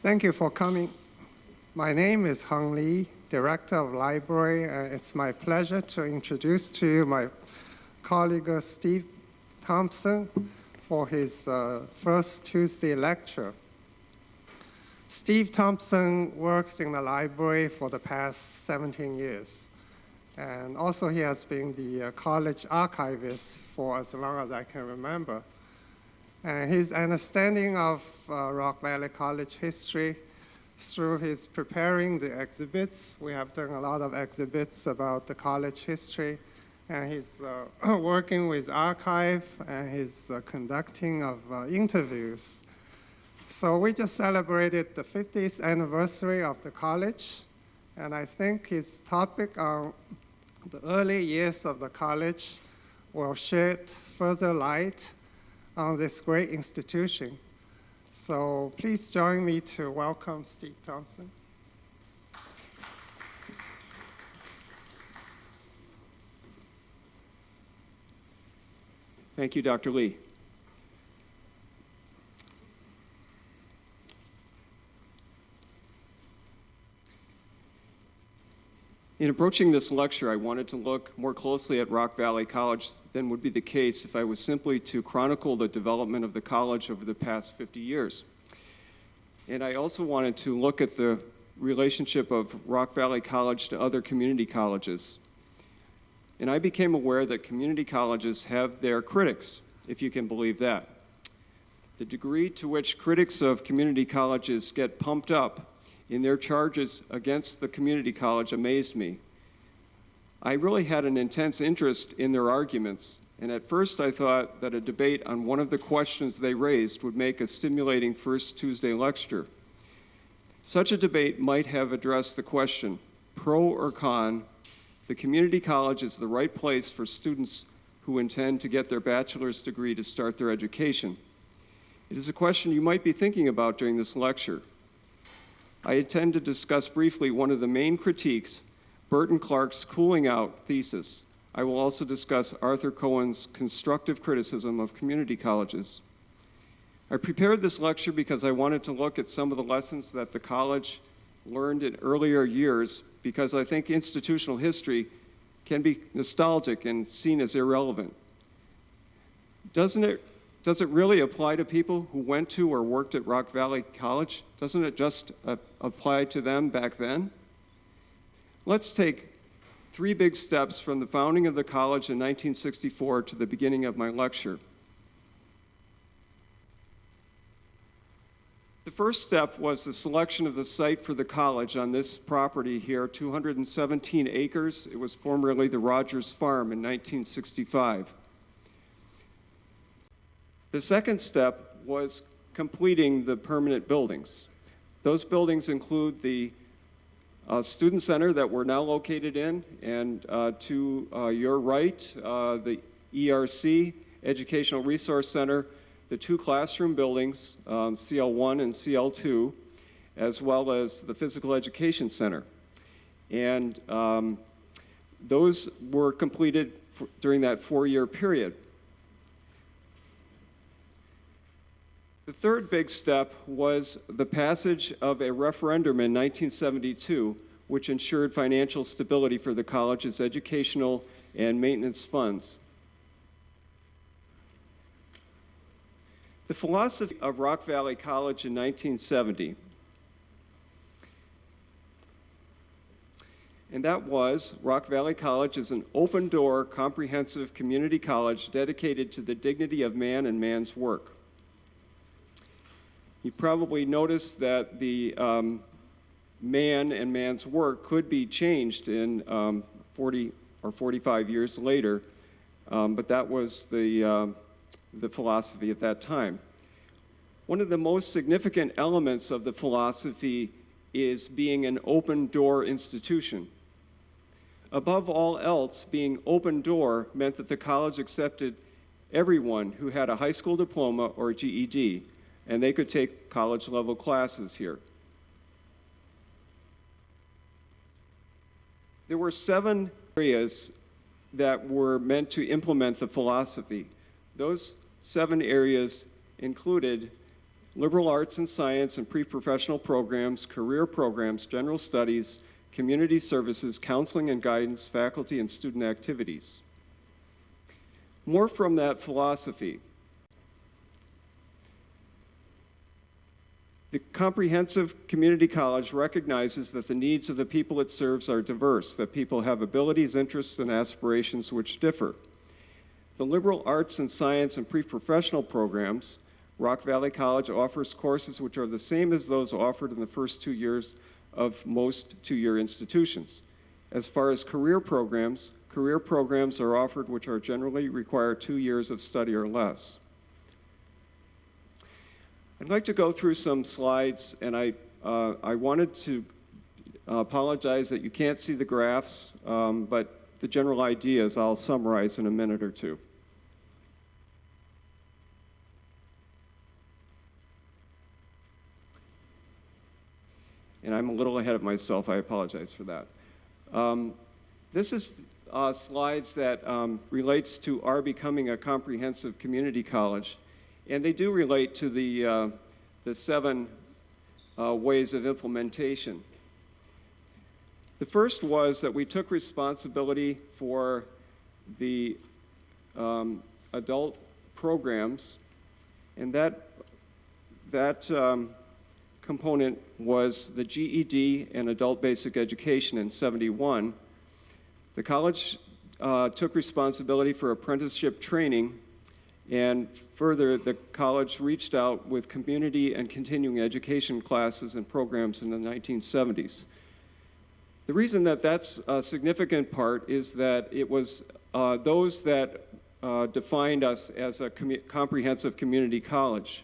Thank you for coming. My name is Hung Lee, Director of Library, and it's my pleasure to introduce to you my colleague Steve Thompson for his first Tuesday lecture. Steve Thompson works in the library for the past 17 years. And also he has been the college archivist for as long as I can remember. And his understanding of Rock Valley College history through his preparing the exhibits. We have done a lot of exhibits about the college history, and he's working with archive, and he's conducting of interviews. So we just celebrated the 50th anniversary of the college, and I think his topic on the early years of the college will shed further light on this great institution. So please join me to welcome Steve Thompson. Thank you, Dr. Lee. In approaching this lecture, I wanted to look more closely at Rock Valley College than would be the case if I was simply to chronicle the development of the college over the past 50 years. And I also wanted to look at the relationship of Rock Valley College to other community colleges. And I became aware that community colleges have their critics, if you can believe that. The degree to which critics of community colleges get pumped up in their charges against the community college amazed me. I really had an intense interest in their arguments, and at first I thought that a debate on one of the questions they raised would make a stimulating first Tuesday lecture. Such a debate might have addressed the question, pro or con, the community college is the right place for students who intend to get their bachelor's degree to start their education. It is a question you might be thinking about during this lecture. I intend to discuss briefly one of the main critiques, Burton Clark's cooling out thesis. I will also discuss Arthur Cohen's constructive criticism of community colleges. I prepared this lecture because I wanted to look at some of the lessons that the college learned in earlier years, because I think institutional history can be nostalgic and seen as irrelevant. Does it really apply to people who went to or worked at Rock Valley College? Doesn't it just apply to them back then? Let's take 3 big steps from the founding of the college in 1964 to the beginning of my lecture. The first step was the selection of the site for the college on this property here, 217 acres. It was formerly the Rogers Farm in 1965. The second step was completing the permanent buildings. Those buildings include the student center that we're now located in, and to your right, the ERC, Educational Resource Center, the 2 classroom buildings, CL1 and CL2, as well as the Physical Education Center. And those were completed during that 4-year period. The third big step was the passage of a referendum in 1972, which ensured financial stability for the college's educational and maintenance funds. The philosophy of Rock Valley College in 1970, and that was Rock Valley College is an open-door, comprehensive community college dedicated to the dignity of man and man's work. You probably noticed that the man and man's work could be changed in 40 or 45 years later, but that was the philosophy at that time. One of the most significant elements of the philosophy is being an open-door institution. Above all else, being open door meant that the college accepted everyone who had a high school diploma or GED, and they could take college-level classes here. There were 7 areas that were meant to implement the philosophy. Those 7 areas included liberal arts and science and pre-professional programs, career programs, general studies, community services, counseling and guidance, faculty and student activities. More from that philosophy. The comprehensive community college recognizes that the needs of the people it serves are diverse, that people have abilities, interests, and aspirations which differ. The liberal arts and science and pre-professional programs, Rock Valley College offers courses which are the same as those offered in the first 2 years of most two-year institutions. As far as career programs are offered which are generally require 2 years of study or less. I'd like to go through some slides, and I wanted to apologize that you can't see the graphs, but the general ideas I'll summarize in a minute or two. And I'm a little ahead of myself, I apologize for that. This is slides that relates to our becoming a comprehensive community college. And they do relate to the 7 ways of implementation. The first was that we took responsibility for the adult programs, and that component was the GED and adult basic education in '71. The college took responsibility for apprenticeship training. And further, the college reached out with community and continuing education classes and programs in the 1970s. The reason that that's a significant part is that it was those that defined us as a comprehensive community college.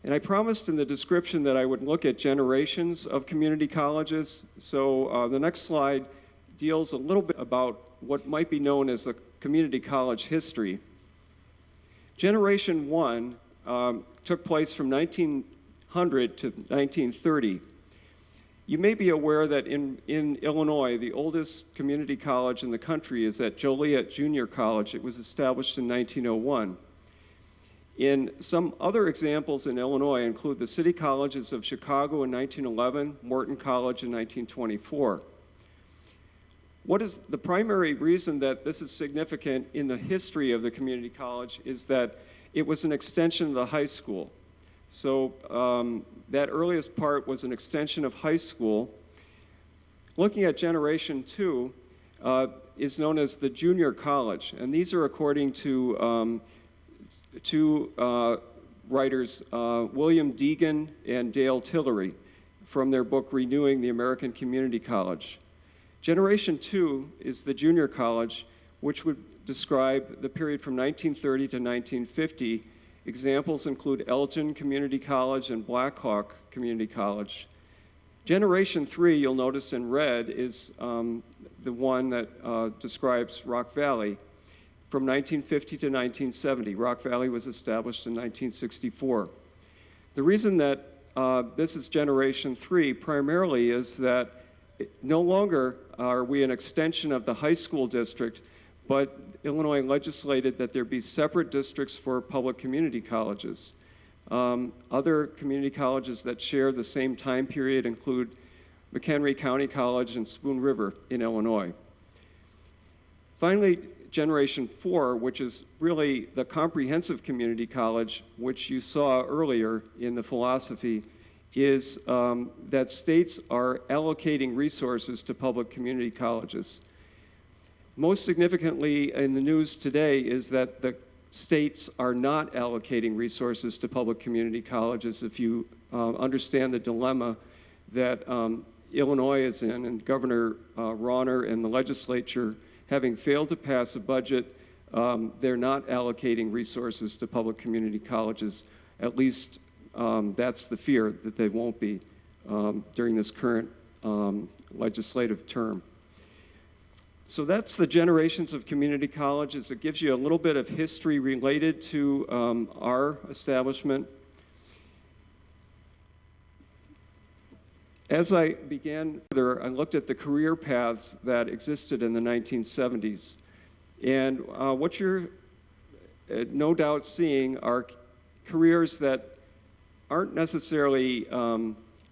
And I promised in the description that I would look at generations of community colleges. So the next slide deals a little bit about what might be known as the community college history. Generation 1 took place from 1900 to 1930. You may be aware that in Illinois, the oldest community college in the country is at Joliet Junior College. It was established in 1901. In some other examples in Illinois include the city colleges of Chicago in 1911, Morton College in 1924. What is the primary reason that this is significant in the history of the community college is that it was an extension of the high school. So that earliest part was an extension of high school. Looking at Generation 2 is known as the junior college, and these are according to two writers, William Deegan and Dale Tillery, from their book Renewing the American Community College. Generation 2 is the junior college, which would describe the period from 1930 to 1950. Examples include Elgin Community College and Black Hawk Community College. Generation 3, you'll notice in red, is the one that describes Rock Valley. From 1950 to 1970, Rock Valley was established in 1964. The reason that this is Generation 3 primarily is that no longer are we an extension of the high school district, but Illinois legislated that there be separate districts for public community colleges. Other community colleges that share the same time period include McHenry County College and Spoon River in Illinois. Finally, Generation 4, which is really the comprehensive community college, which you saw earlier in the philosophy, is that states are allocating resources to public community colleges. Most significantly in the news today is that the states are not allocating resources to public community colleges. If you understand the dilemma that Illinois is in, and Governor Rauner and the legislature, having failed to pass a budget, they're not allocating resources to public community colleges. At least that's the fear, that they won't be during this current legislative term. So that's the generations of community colleges. It gives you a little bit of history related to our establishment. As I began further, I looked at the career paths that existed in the 1970s. And what you're no doubt seeing are careers that aren't necessarily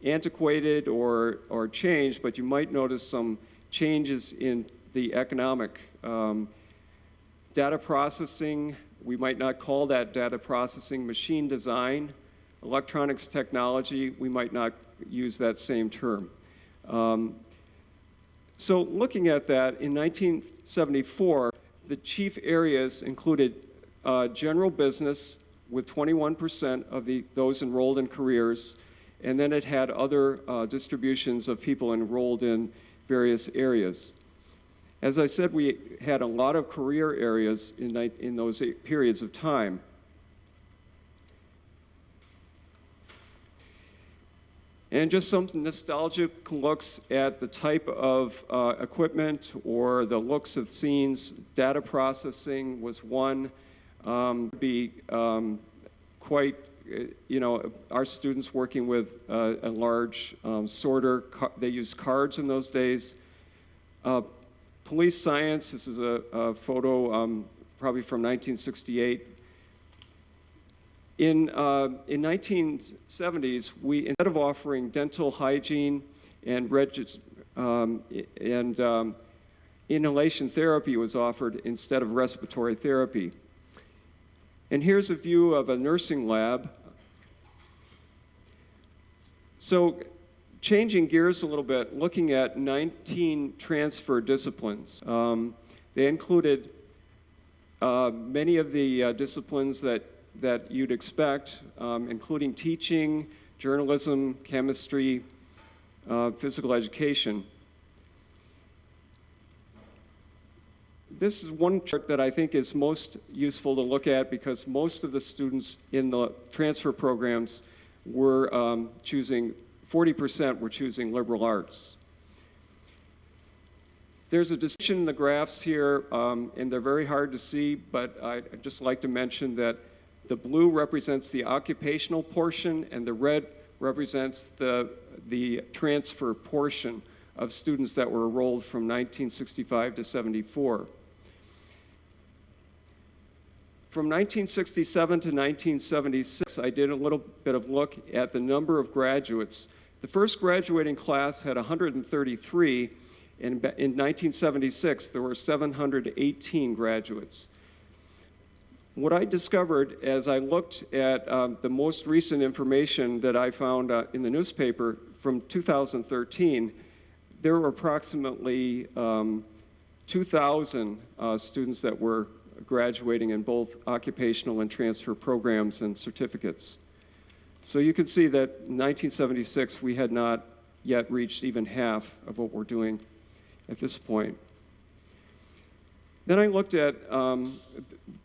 antiquated or changed, but you might notice some changes in the economic data processing. We might not call that data processing. Machine design, electronics technology, we might not use that same term. So looking at that, in 1974, the chief areas included general business with 21% of those enrolled in careers, and then it had other distributions of people enrolled in various areas. As I said, we had a lot of career areas in those periods of time. And just some nostalgic looks at the type of equipment or the looks of scenes. Data processing was one. Quite, our students working with a large sorter. They used cards in those days. Police science, this is a photo probably from 1968. In 1970s, we, instead of offering dental hygiene and inhalation therapy was offered instead of respiratory therapy. And here's a view of a nursing lab. So changing gears a little bit, looking at 19 transfer disciplines. They included many of the disciplines that you'd expect, including teaching, journalism, chemistry, physical education. This is one chart that I think is most useful to look at because most of the students in the transfer programs were 40% were choosing liberal arts. There's a distinction in the graphs here, and they're very hard to see, but I'd just like to mention that the blue represents the occupational portion, and the red represents the transfer portion of students that were enrolled from 1965 to 74. From 1967 to 1976, I did a little bit of look at the number of graduates. The first graduating class had 133, and in 1976, there were 718 graduates. What I discovered as I looked at the most recent information that I found in the newspaper from 2013, there were approximately 2,000 students that were graduating in both occupational and transfer programs and certificates. So you can see that in 1976, we had not yet reached even half of what we're doing at this point. Then I looked at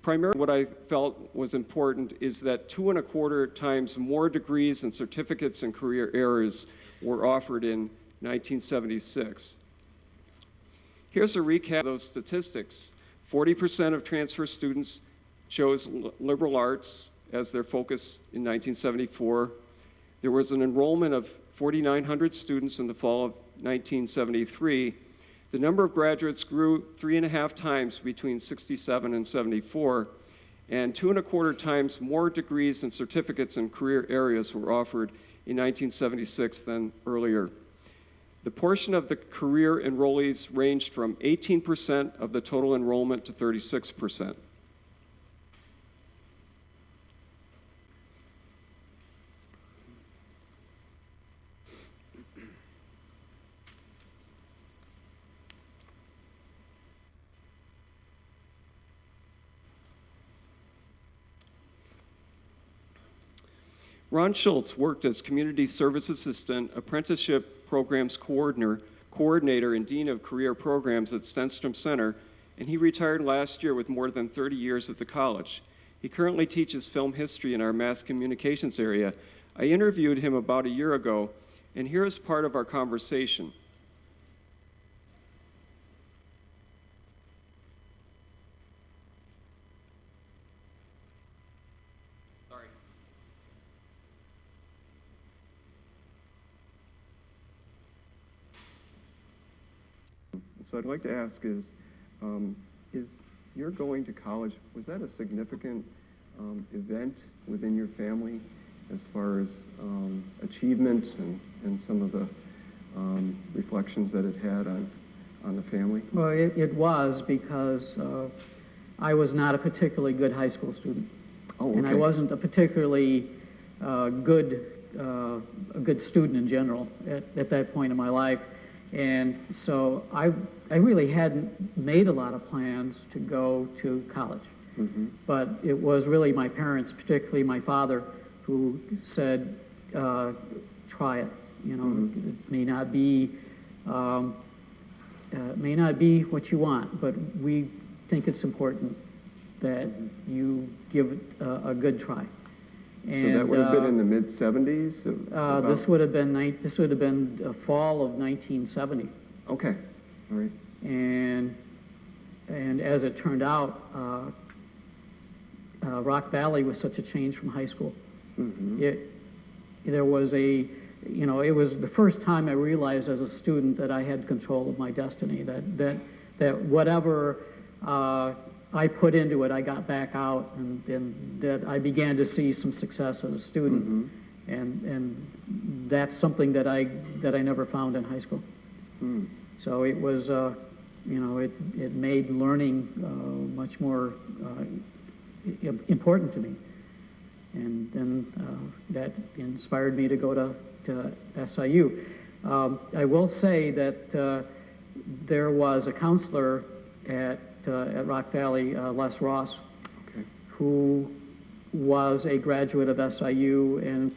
primarily what I felt was important is that 2.25 times more degrees and certificates and career areas were offered in 1976. Here's a recap of those statistics. 40% of transfer students chose liberal arts as their focus in 1974. There was an enrollment of 4,900 students in the fall of 1973. The number of graduates grew 3.5 times between 67 and 74, and 2.25 times more degrees and certificates in career areas were offered in 1976 than earlier. The portion of the career enrollees ranged from 18% of the total enrollment to 36%. Ron Schultz worked as Community Service Assistant, Apprenticeship Programs Coordinator, and Dean of Career Programs at Stenstrom Center, and he retired last year with more than 30 years at the college. He currently teaches film history in our mass communications area. I interviewed him about a year ago, and here is part of our conversation. So I'd like to ask is your going to college, was that a significant event within your family? as far as achievement and some of the reflections that it had on the family? Well, it was because I was not a particularly good high school student. Oh, okay. And I wasn't a particularly a good student in general at that point in my life. And so I really hadn't made a lot of plans to go to college. Mm-hmm. But it was really my parents, particularly my father, who said, try it. You know, mm-hmm. It may not be what you want, but we think it's important that you give it a good try. And, so that would have been in the mid-'70s? This would have been fall of 1970. Okay, all right. And as it turned out, Rock Valley was such a change from high school. Mm-hmm. There was it was the first time I realized as a student that I had control of my destiny, that whatever I put into it, I got back out, and that I began to see some success as a student. Mm-hmm. And that's something that I never found in high school. Mm. So it was, it made learning much more important to me. And then that inspired me to go to SIU. I will say that there was a counselor at Rock Valley, Les Ross, okay. who was a graduate of SIU, and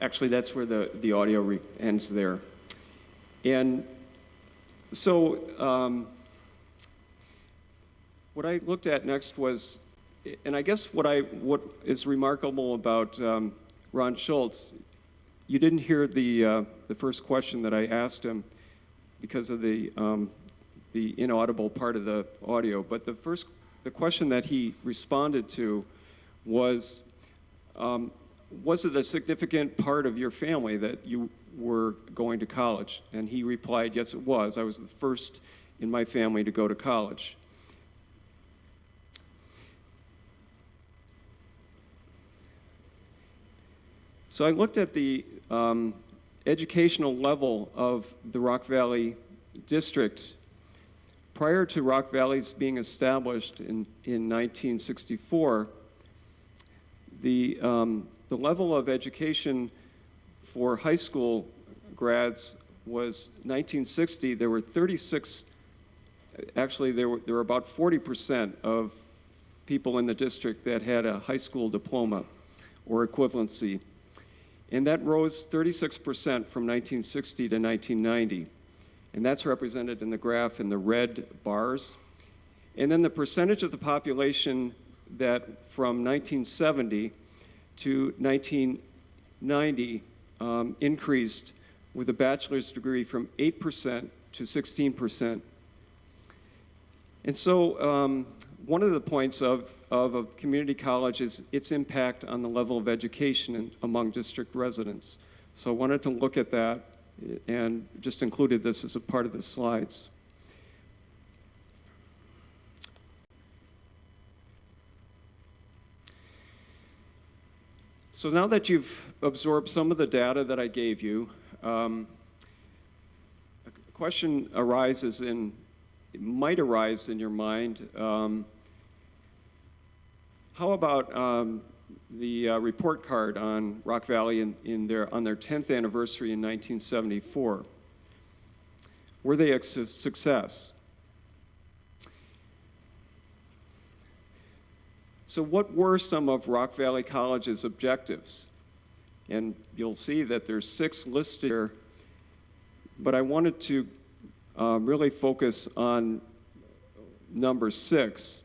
actually that's where the audio ends there. And so what I looked at next was, and I guess what is remarkable about Ron Schultz, you didn't hear the first question that I asked him because of the inaudible part of the audio. But the question that he responded to was it a significant part of your family that you were going to college? And he replied, yes, it was. I was the first in my family to go to college. So I looked at the educational level of the Rock Valley District. Prior to Rock Valley's being established in 1964, the level of education for high school grads was 1960. There were 36, actually there were about 40% of people in the district that had a high school diploma or equivalency. And that rose 36% from 1960 to 1990. And that's represented in the graph in the red bars. And then the percentage of the population that from 1970 to 1990 increased with a bachelor's degree from 8% to 16%. And so one of the points of a community college is its impact on the level of education among district residents. So I wanted to look at that and just included this as a part of the slides. So now that you've absorbed some of the data that I gave you, a question might arise in your mind. How about the report card on Rock Valley on their 10th anniversary in 1974? Were they a success? So what were some of Rock Valley College's objectives? And you'll see that there's 6 listed here, but I wanted to really focus on number 6.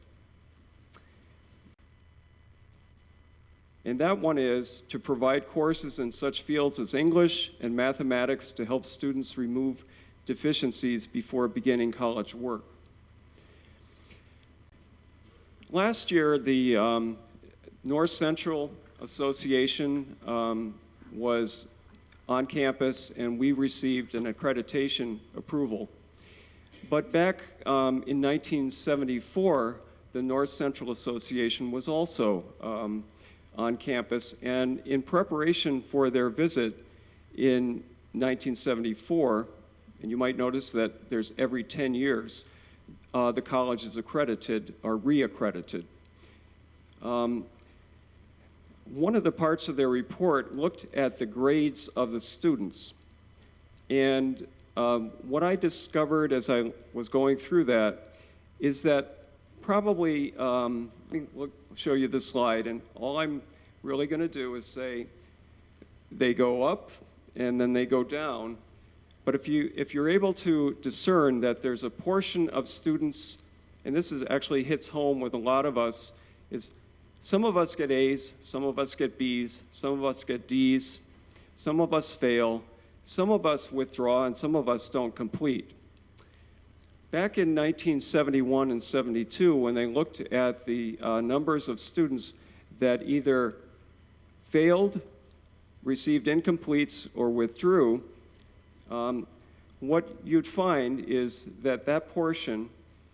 And that one is to provide courses in such fields as English and mathematics to help students remove deficiencies before beginning college work. Last year, the North Central Association was on campus, and we received an accreditation approval. But back in 1974, the North Central Association was also on campus, and in preparation for their visit in 1974, and you might notice that there's every 10 years, the college is accredited or re-accredited. One of the parts of their report looked at the grades of the students. And what I discovered as I was going through that is that probably, let me show you this slide, and all I'm really going to do is say they go up and then they go down. But if you're able to discern that there's a portion of students, and this actually hits home with a lot of us, is some of us get A's, some of us get B's, some of us get D's, some of us fail, some of us withdraw, and some of us don't complete. Back in 1971 and 72, when they looked at the numbers of students that either failed, received incompletes, or withdrew, what you'd find is that that portion,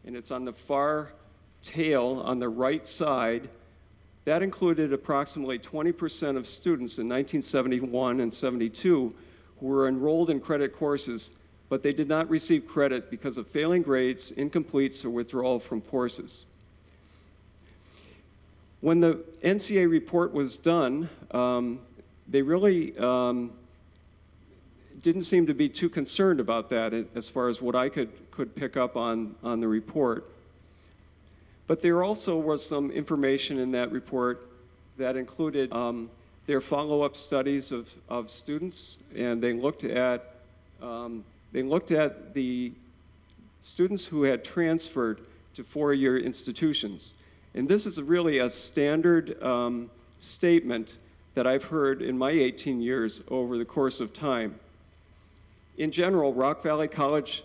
and it's on the far tail on the right side, that included approximately 20% of students in 1971 and 72 who were enrolled in credit courses, but they did not receive credit because of failing grades, incompletes, or withdrawal from courses. When the NCA report was done, they really didn't seem to be too concerned about that as far as what I could pick up on the report. But there also was some information in that report that included their follow-up studies of students, and they looked at the students who had transferred to four-year institutions. And this is really a standard statement that I've heard in my 18 years over the course of time. In general, Rock Valley College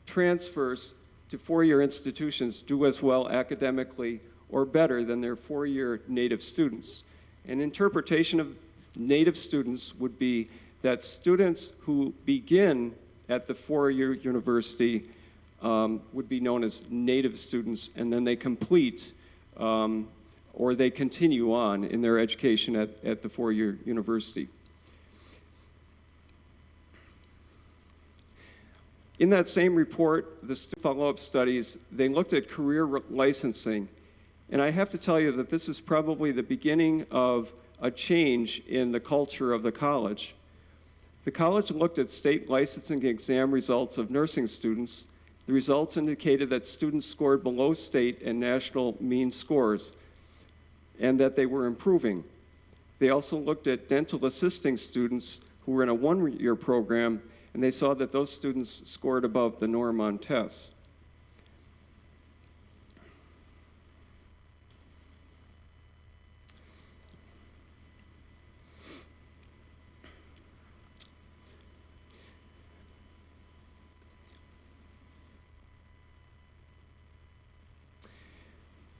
transfers to four-year institutions do as well academically or better than their four-year native students. An interpretation of native students would be that students who begin at the four-year university would be known as native students, and then they complete or they continue on in their education at the four-year university. In that same report, the follow-up studies, they looked at career licensing. And I have to tell you that this is probably the beginning of a change in the culture of the college. The college looked at state licensing exam results of nursing students. The results indicated that students scored below state and national mean scores, and that they were improving. They also looked at dental assisting students who were in a one-year program, and they saw that those students scored above the norm on tests.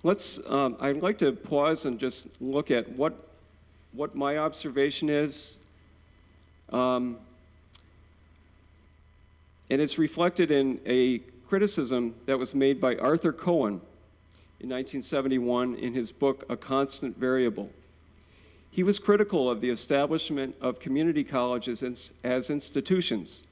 I'd like to pause and just look at what my observation is. And it's reflected in a criticism that was made by Arthur Cohen in 1971 in his book, A Constant Variable. He was critical of the establishment of community colleges as institutions.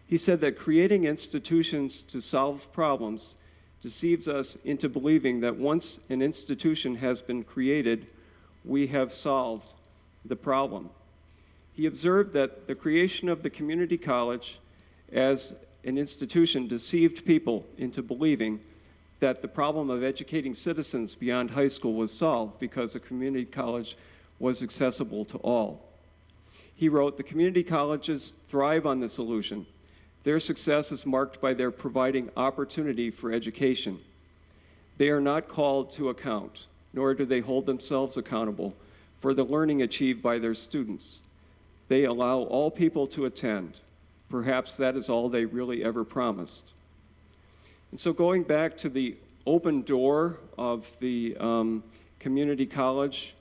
He said that creating institutions to solve problems deceives us into believing that once an institution has been created, we have solved the problem. He observed that the creation of the community college as an institution deceived people into believing that the problem of educating citizens beyond high school was solved because a community college was accessible to all. He wrote, "The community colleges thrive on this illusion. Their success is marked by their providing opportunity for education. They are not called to account, nor do they hold themselves accountable for the learning achieved by their students. They allow all people to attend. Perhaps that is all they really ever promised." And so going back to the open door of the community college,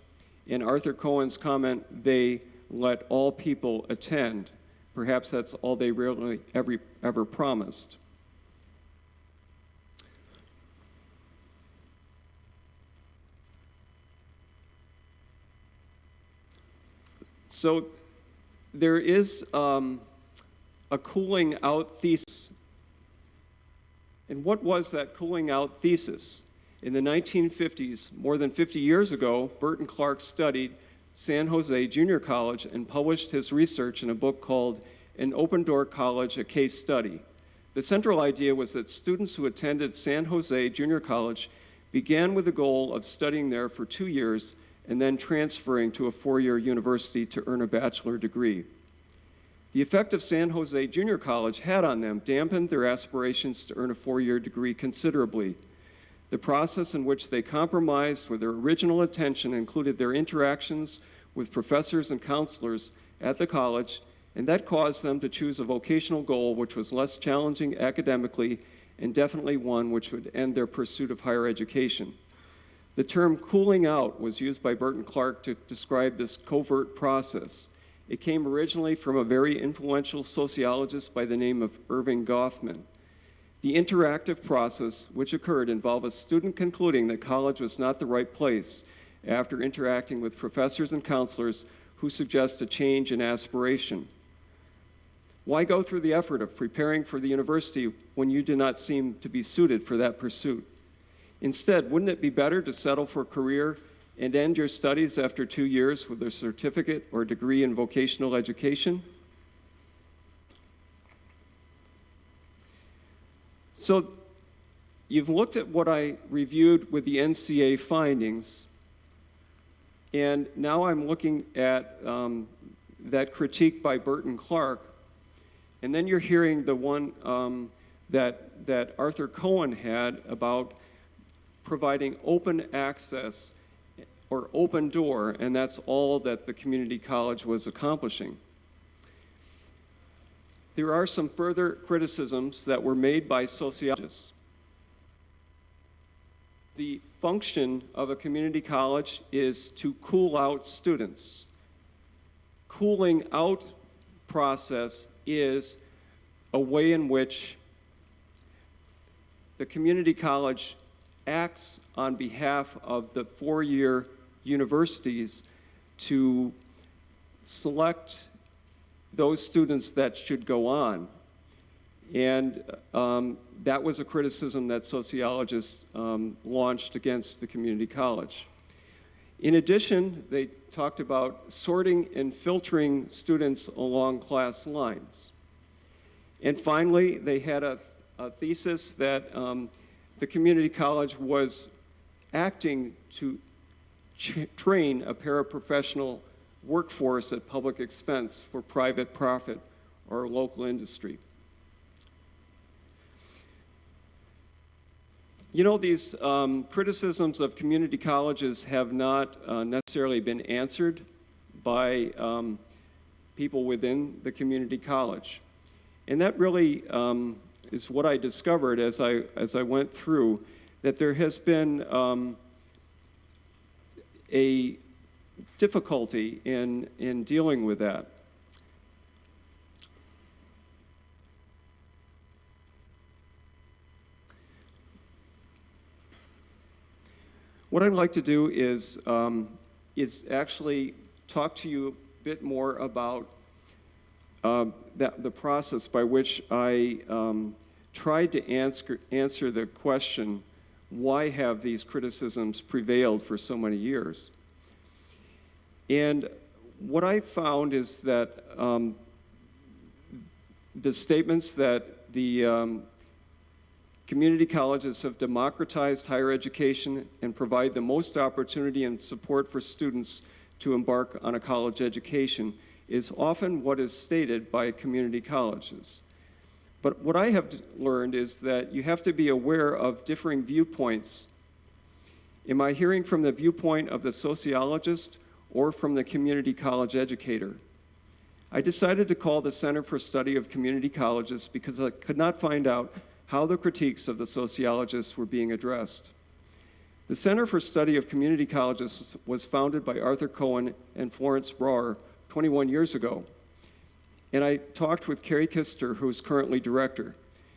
in Arthur Cohen's comment, they let all people attend. Perhaps that's all they really ever promised. So there is a cooling out thesis. And what was that cooling out thesis? In the 1950s, more than 50 years ago, Burton Clark studied San Jose Junior College and published his research in a book called An Open Door College, a Case Study. The central idea was that students who attended San Jose Junior College began with the goal of studying there for 2 years and then transferring to a 4-year university to earn a bachelor degree. The effect of San Jose Junior College had on them dampened their aspirations to earn a 4-year degree considerably. The process in which they compromised with their original intention included their interactions with professors and counselors at the college, and that caused them to choose a vocational goal which was less challenging academically and definitely one which would end their pursuit of higher education. The term cooling out was used by Burton Clark to describe this covert process. It came originally from a very influential sociologist by the name of Irving Goffman. The interactive process which occurred involved a student concluding that college was not the right place after interacting with professors and counselors who suggest a change in aspiration. Why go through the effort of preparing for the university when you do not seem to be suited for that pursuit? Instead, wouldn't it be better to settle for a career and end your studies after 2 years with a certificate or degree in vocational education? So you've looked at what I reviewed with the NCA findings, and now I'm looking at that critique by Burton Clark, and then you're hearing the one that Arthur Cohen had about providing open access or open door, and that's all that the community college was accomplishing. There are some further criticisms that were made by sociologists. The function of a community college is to cool out students. Cooling out process is a way in which the community college acts on behalf of the 4-year universities to select those students that should go on. And that was a criticism that sociologists launched against the community college. In addition, they talked about sorting and filtering students along class lines. And finally, they had a thesis that the community college was acting to train a paraprofessional workforce at public expense for private profit or local industry. You know, these criticisms of community colleges have not necessarily been answered by people within the community college. And that really is what I discovered as I went through, that there has been a difficulty in dealing with that. What I'd like to do is actually talk to you a bit more about the process by which I tried to answer the question, why have these criticisms prevailed for so many years? And what I found is that the statements that the community colleges have democratized higher education and provide the most opportunity and support for students to embark on a college education is often what is stated by community colleges. But what I have learned is that you have to be aware of differing viewpoints. Am I hearing from the viewpoint of the sociologist or from the community college educator? I decided to call the Center for Study of Community Colleges because I could not find out how the critiques of the sociologists were being addressed. The Center for Study of Community Colleges was founded by Arthur Cohen and Florence Brouwer 21 years ago. And I talked with Carrie Kister, who is currently director.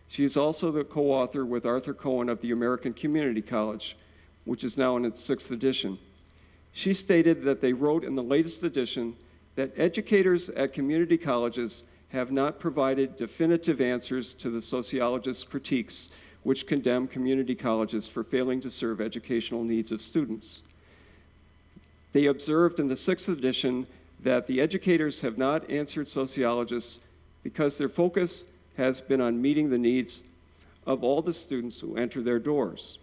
She is also the co-author with Arthur Cohen of the American Community College, which is now in its 6th edition. She stated that they wrote in the latest edition that educators at community colleges have not provided definitive answers to the sociologist's critiques which condemn community colleges for failing to serve educational needs of students. They observed in the 6th edition that the educators have not answered sociologists because their focus has been on meeting the needs of all the students who enter their doors.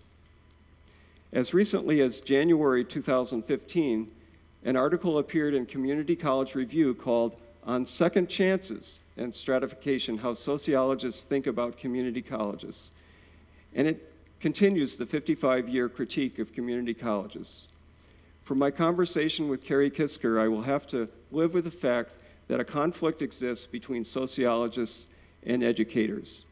As recently as January 2015, an article appeared in Community College Review called "On Second Chances and Stratification, How Sociologists Think About Community Colleges." And it continues the 55-year critique of community colleges. From my conversation with Carrie Kisker, I will have to live with the fact that a conflict exists between sociologists and educators.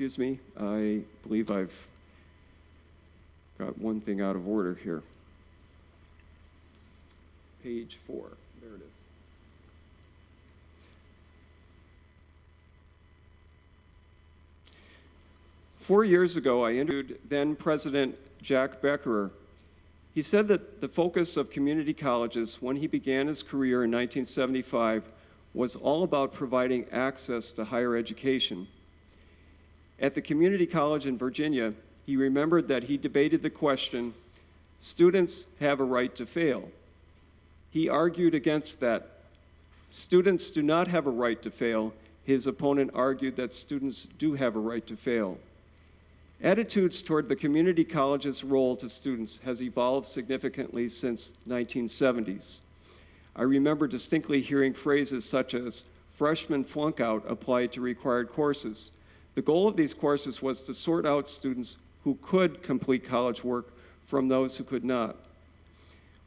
Excuse me, I believe I've got one thing out of order here. Page 4, there it is. Four years ago, I interviewed then President Jack Beckerer. He said that the focus of community colleges when he began his career in 1975 was all about providing access to higher education. At the community college in Virginia, he remembered that he debated the question, students have a right to fail. He argued against that. Students do not have a right to fail. His opponent argued that students do have a right to fail. Attitudes toward the community college's role to students has evolved significantly since 1970s. I remember distinctly hearing phrases such as freshman flunk out applied to required courses. The goal of these courses was to sort out students who could complete college work from those who could not.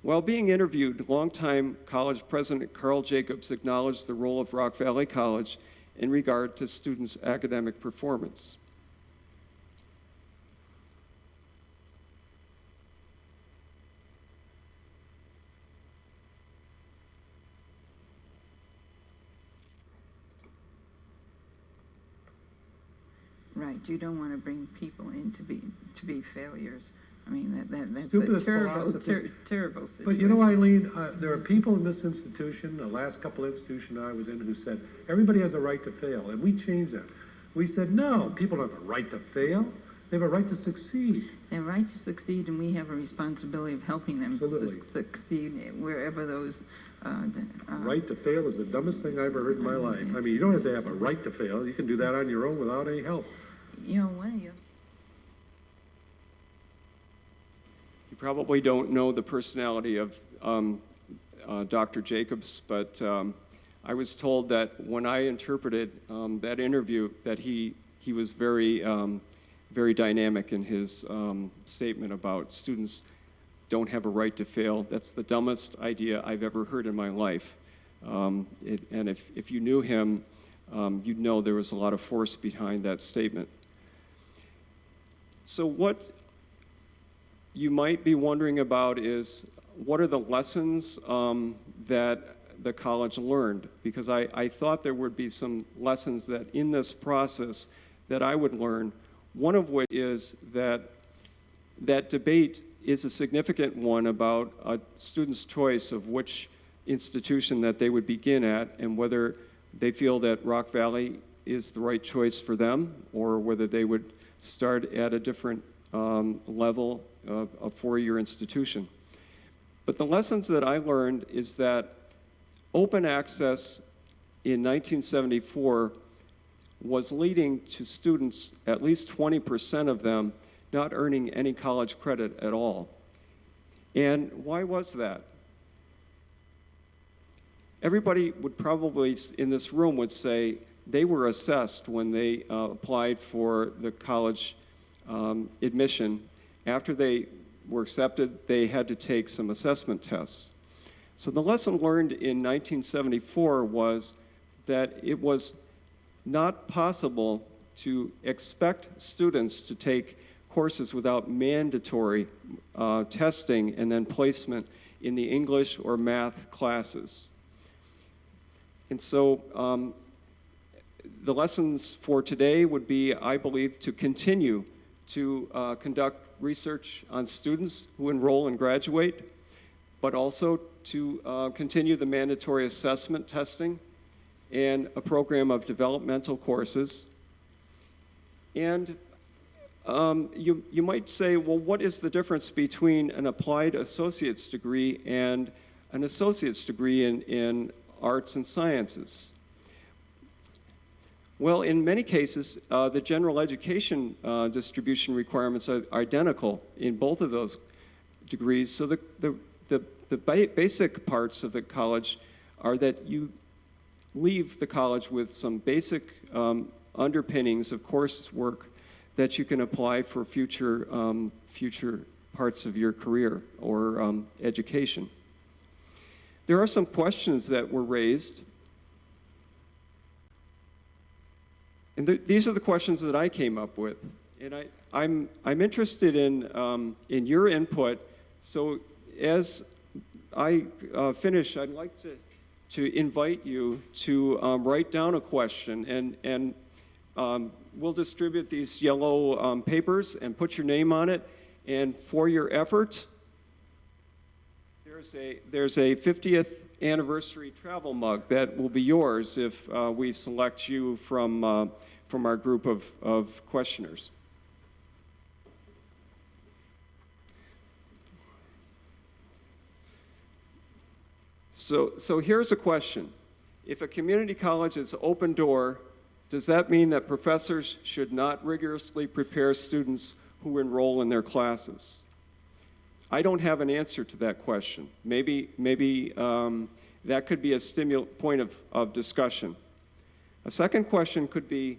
While being interviewed, longtime college president Carl Jacobs acknowledged the role of Rock Valley College in regard to students' academic performance. Right, you don't want to bring people in to be failures. I mean, that's Stupidest a terrible, philosophy. terrible situation. But you know, Eileen, there are people in this institution, the last couple institutions I was in, who said, everybody has a right to fail, and we changed that. We said, no, people don't have a right to fail. They have a right to succeed. They have a right to succeed, and we have a responsibility of helping them succeed wherever those... right to fail is the dumbest thing I ever heard in my life. I mean, you don't have to have a right to fail. You can do that on your own without any help. You know, one of you... You probably don't know the personality of Dr. Jacobs, but I was told that when I interpreted that interview that he was very, very dynamic in his statement about students don't have a right to fail. That's the dumbest idea I've ever heard in my life. And if you knew him, you'd know there was a lot of force behind that statement. So what you might be wondering about is, what are the lessons that the college learned? Because I thought there would be some lessons that in this process that I would learn, one of which is that debate is a significant one about a student's choice of which institution that they would begin at and whether they feel that Rock Valley is the right choice for them or whether they would start at a different level of a four-year institution. But the lessons that I learned is that open access in 1974 was leading to students, at least 20% of them, not earning any college credit at all. And why was that? Everybody would probably in this room would say they were assessed when they applied for the college admission. After they were accepted, they had to take some assessment tests. So the lesson learned in 1974 was that it was not possible to expect students to take courses without mandatory testing and then placement in the English or math classes. And so the lessons for today would be, I believe, to continue to conduct research on students who enroll and graduate, but also to continue the mandatory assessment testing and a program of developmental courses. And you might say, well, what is the difference between an applied associate's degree and an associate's degree in arts and sciences? Well, in many cases, the general education distribution requirements are identical in both of those degrees. So the basic parts of the college are that you leave the college with some basic underpinnings of coursework that you can apply for future parts of your career or education. There are some questions that were raised. And these are the questions that I came up with. And I'm interested in your input. So as I finish, I'd like to invite you to write down a question, and we'll distribute these yellow papers and put your name on it. And for your effort, there's a 50th anniversary travel mug that will be yours if we select you from our group of questioners. So here's a question. If a community college is open door, does that mean that professors should not rigorously prepare students who enroll in their classes? I don't have an answer to that question. Maybe that could be a point of discussion. A second question could be,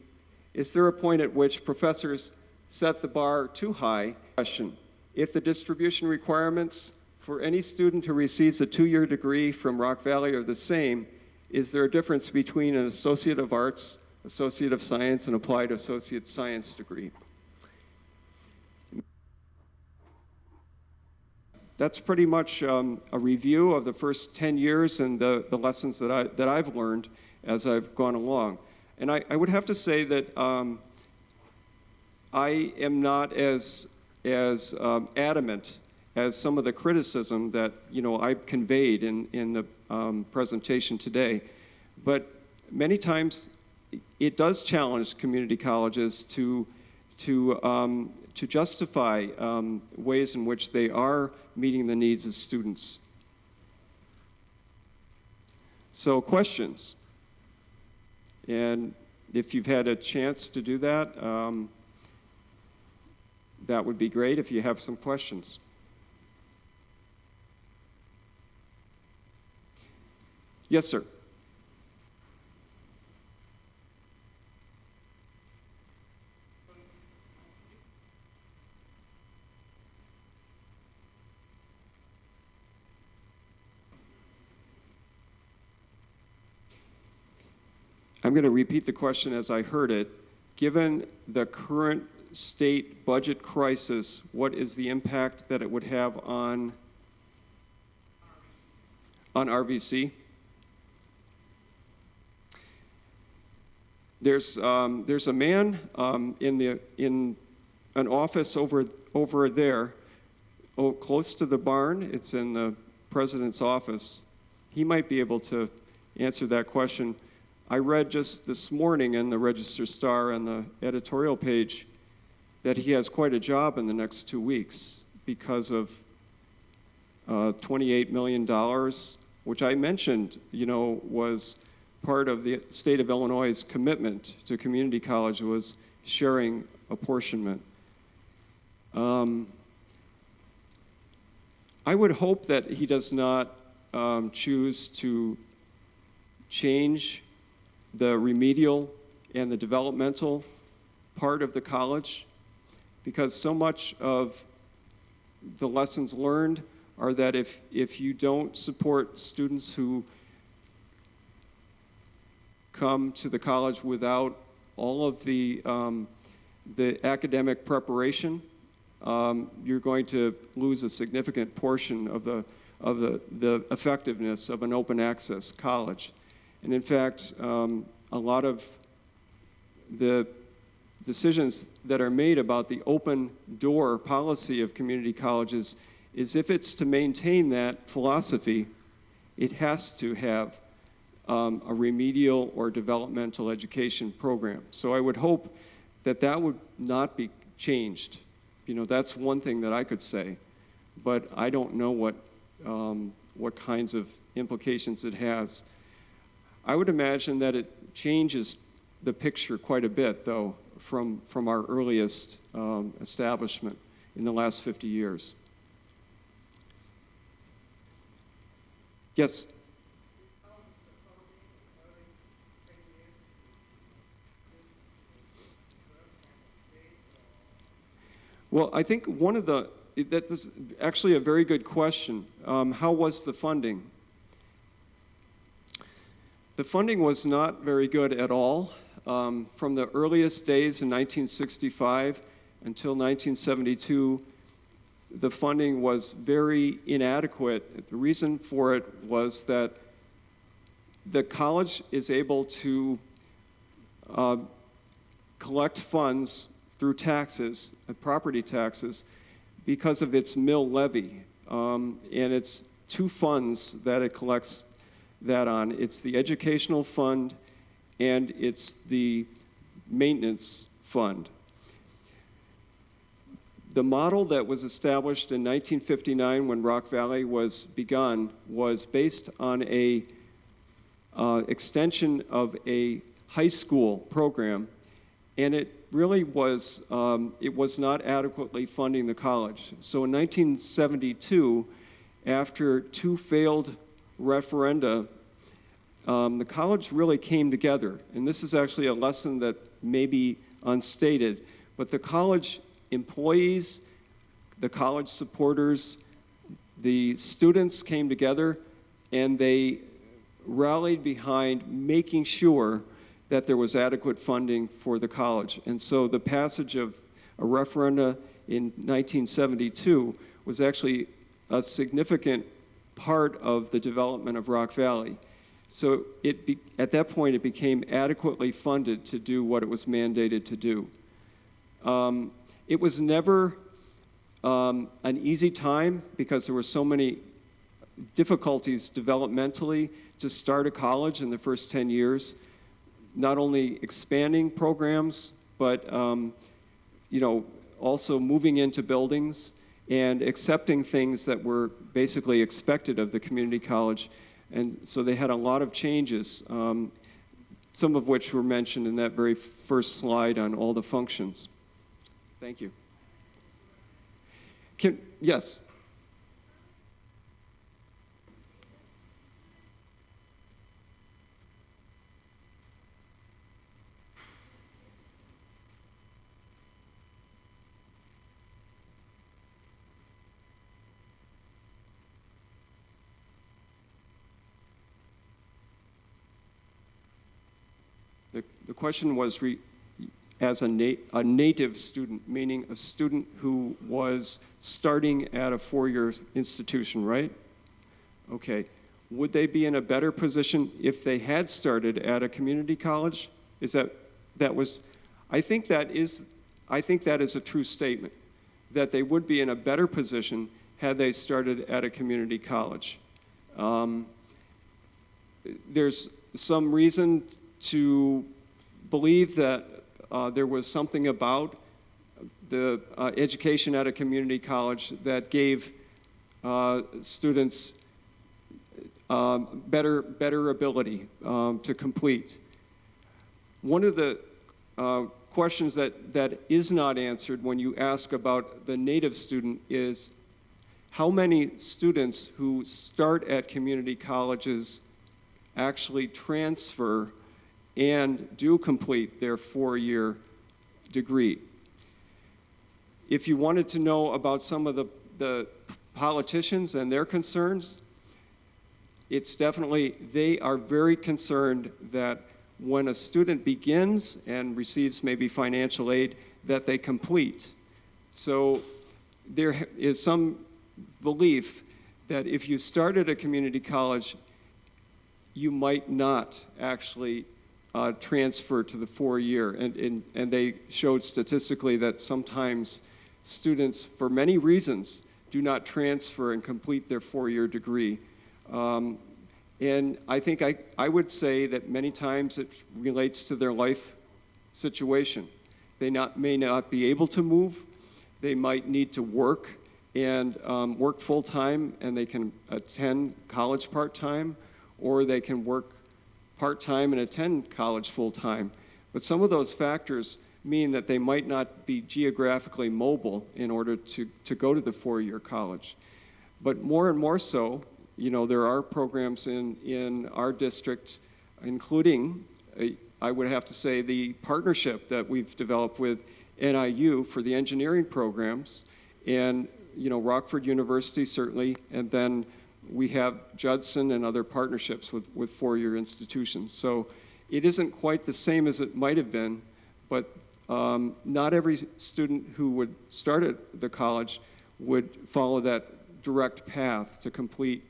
is there a point at which professors set the bar too high? Question, if the distribution requirements for any student who receives a 2-year degree from Rock Valley are the same, is there a difference between an Associate of Arts, Associate of Science, and Applied Associate Science degree? That's pretty much a review of the first 10 years and the lessons that I've learned as I've gone along. And I would have to say that I am not as adamant as some of the criticism that I conveyed in the presentation today. But many times it does challenge community colleges to justify ways in which they are meeting the needs of students. So questions? And if you've had a chance to do that, that would be great if you have some questions. Yes, sir. I'm going to repeat the question as I heard it. Given the current state budget crisis, what is the impact that it would have on RVC? There's a man in an office over there, close to the barn. It's in the president's office. He might be able to answer that question. I read just this morning in the Register-Star on the editorial page that he has quite a job in the next 2 weeks because of $28 million, which I mentioned, was part of the state of Illinois' commitment to community college was sharing apportionment. I would hope that he does not choose to change the remedial and the developmental part of the college, because so much of the lessons learned are that if you don't support students who come to the college without all of the academic preparation you're going to lose a significant portion of the effectiveness of an open access college. And in fact, a lot of the decisions that are made about the open door policy of community colleges is if it's to maintain that philosophy, it has to have a remedial or developmental education program. So I would hope that that would not be changed. You know, that's one thing that I could say, but I don't know what kinds of implications it has. I would imagine that it changes the picture quite a bit, though, from our earliest establishment in the last 50 years. Yes? Well, I think that's actually a very good question. How was the funding? The funding was not very good at all. From the earliest days in 1965 until 1972, the funding was very inadequate. The reason for it was that the college is able to collect funds through taxes, property taxes, because of its mill levy. And it's two funds that it collects that on. It's the educational fund and it's the maintenance fund. The model that was established in 1959 when Rock Valley was begun was based on a extension of a high school program, and it really was, it was not adequately funding the college. So in 1972, after two failed referenda, the college really came together. And this is actually a lesson that may be unstated, but the college employees, the college supporters, the students came together and they rallied behind making sure that there was adequate funding for the college. And so the passage of a referenda in 1972 was actually a significant part of the development of Rock Valley. So at that point, it became adequately funded to do what it was mandated to do. It was never an easy time because there were so many difficulties developmentally to start a college in the first 10 years. Not only expanding programs, but also moving into buildings and accepting things that were basically expected of the community college. And so they had a lot of changes, some of which were mentioned in that very first slide on all the functions. Thank you. Yes? The question was as a native student, meaning a student who was starting at a four-year institution, right? Okay. Would they be in a better position if they had started at a community college? I think that is a true statement, that they would be in a better position had they started at a community college. There's some reason to believe that there was something about the education at a community college that gave students better ability to complete. One of the questions that is not answered when you ask about the native student is how many students who start at community colleges actually transfer and do complete their four-year degree. If you wanted to know about some of the politicians and their concerns, it's definitely, they are very concerned that when a student begins and receives maybe financial aid, that they complete. So there is some belief that if you start at a community college, you might not actually transfer to the 4-year. And they showed statistically that sometimes students, for many reasons, do not transfer and complete their 4-year degree. And I think I would say that many times it relates to their life situation. They may not be able to move. They might need to work and work full-time, and they can attend college part-time, or they can work part-time and attend college full-time. But some of those factors mean that they might not be geographically mobile in order to go to the 4-year college. But more and more so, you know, there are programs in our district, including, I would have to say, the partnership that we've developed with NIU for the engineering programs, and, you know, Rockford University certainly, and then we have Judson and other partnerships with 4-year institutions. So it isn't quite the same as it might have been, but not every student who would start at the college would follow that direct path to complete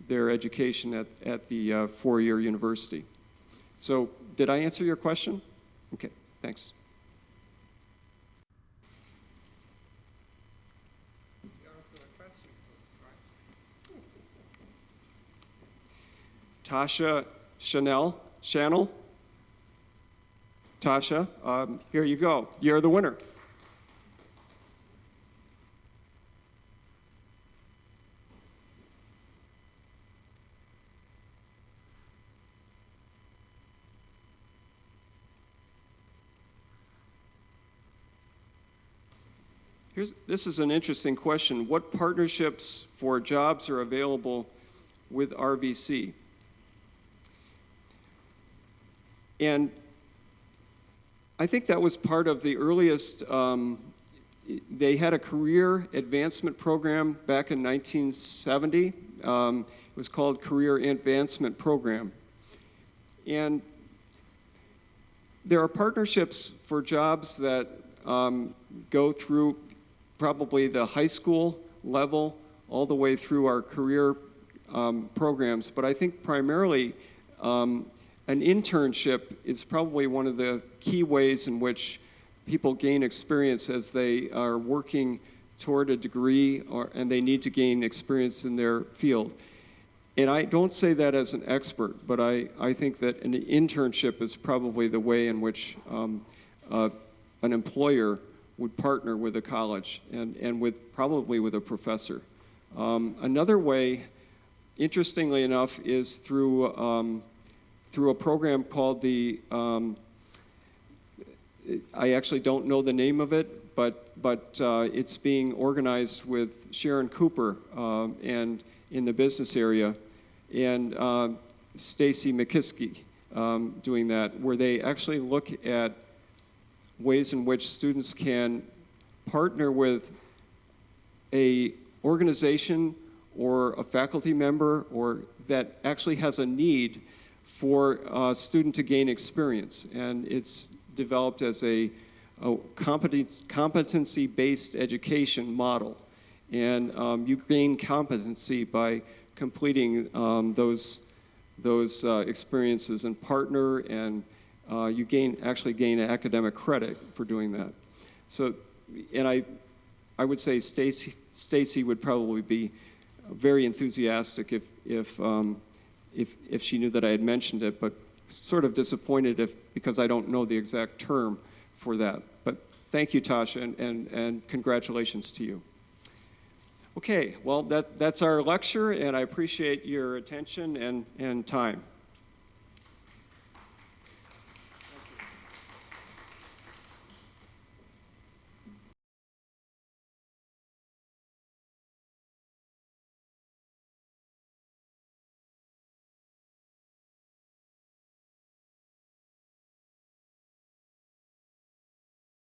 their education at the 4-year university. So did I answer your question? Okay, thanks. Tasha Chanel? Tasha, here you go. You're the winner. This is an interesting question. What partnerships for jobs are available with RVC? And I think that was part of the earliest, they had a career advancement program back in 1970. It was called Career Advancement Program. And there are partnerships for jobs that go through probably the high school level all the way through our career programs. But I think primarily an internship is probably one of the key ways in which people gain experience as they are working toward a degree and they need to gain experience in their field. And I don't say that as an expert, but I think that an internship is probably the way in which an employer would partner with a college and probably with a professor. Another way, interestingly enough, is through a program called the, I actually don't know the name of it, but it's being organized with Sharon Cooper and in the business area, and Stacy McKiskey doing that, where they actually look at ways in which students can partner with a organization or a faculty member or that actually has a need for a student to gain experience. And it's developed as a competency-based education model. And you gain competency by completing those experiences and partner, and you actually gain academic credit for doing that. So, and I would say Stacy would probably be very enthusiastic if she knew that I had mentioned it, but sort of disappointed because I don't know the exact term for that. But thank you, Tasha, and congratulations to you. Okay, well, that's our lecture, and I appreciate your attention and time.